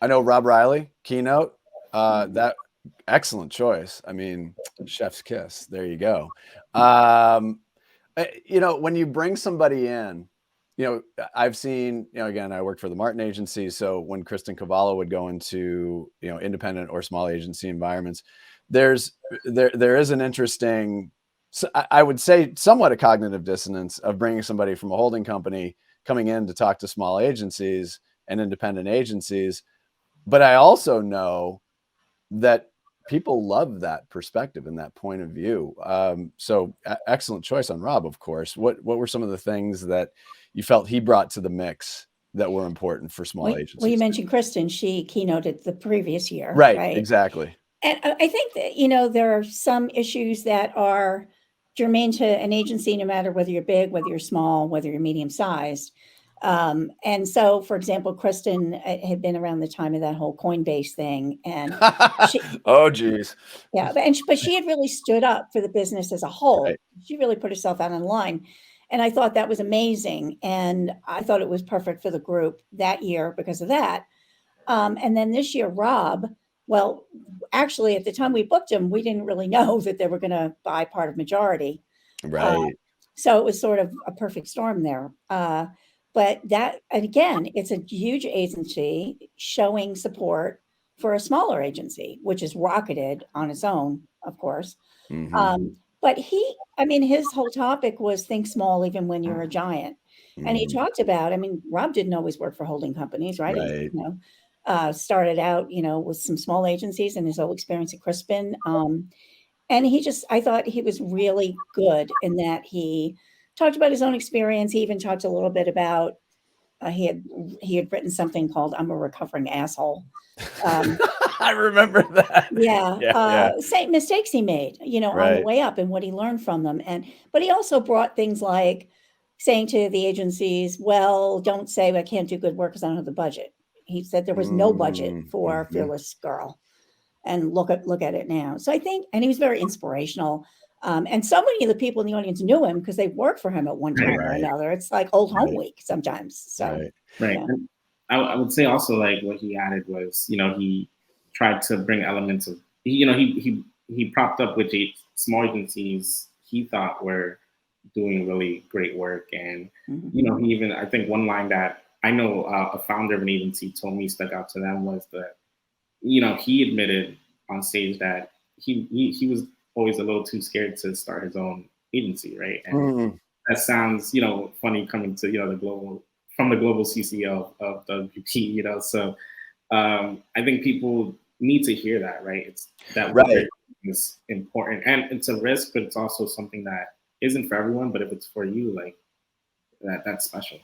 I know Rob Reilly, keynote. That excellent choice. I mean, chef's kiss. There you go. When you bring somebody in, I've seen, again, I worked for the Martin agency. So when Kristen Cavallo would go into, independent or small agency environments, there is an interesting, I would say somewhat a cognitive dissonance of bringing somebody from a holding company coming in to talk to small agencies and independent agencies. But I also know that people love that perspective and that point of view. So excellent choice on Rob, of course. What were some of the things that you felt he brought to the mix that were important for small agencies? Well, you mentioned Kristen. She keynoted the previous year. Right? Exactly. And I think that, there are some issues that are germane to an agency, no matter whether you're big, whether you're small, whether you're medium-sized. And so, for example, Kristen had been around the time of that whole Coinbase thing. And oh, geez. Yeah. But she had really stood up for the business as a whole. Right. She really put herself out on the line. And I thought that was amazing. And I thought it was perfect for the group that year because of that. And then this year, Rob, well, actually, at the time we booked him, we didn't really know that they were going to buy part of Majority. Right. So it was sort of a perfect storm there. But that, and again, it's a huge agency showing support for a smaller agency, which is rocketed on its own, of course. Mm-hmm. But his whole topic was think small even when you're a giant. Mm-hmm. And he talked about, Rob didn't always work for holding companies, right? Right. He, started out, with some small agencies and his whole experience at Crispin. And I thought he was really good in that he talked about his own experience. He even talked a little bit about, he had written something called "I'm a Recovering Asshole." I remember that. Yeah. Same mistakes he made, right. on the way up and what he learned from them. But he also brought things like saying to the agencies, well, don't say I can't do good work because I don't have the budget. He said there was no budget for Fearless Girl. And look at it now. So I think, and he was very inspirational. And so many of the people in the audience knew him because they worked for him at one time or another. It's like old home week sometimes. So right. Yeah. And I would say also like what he added was, he tried to bring elements of, he propped up with small agencies he thought were doing really great work. And, he even, I think one line that I know a founder of an agency told me stuck out to them was that, he admitted on stage that he was always a little too scared to start his own agency, right? And that sounds, funny coming to, the global CCO of WP, So I think people need to hear that, right? It's that right. is important, and it's a risk, but it's also something that isn't for everyone. But if it's for you, like that's special.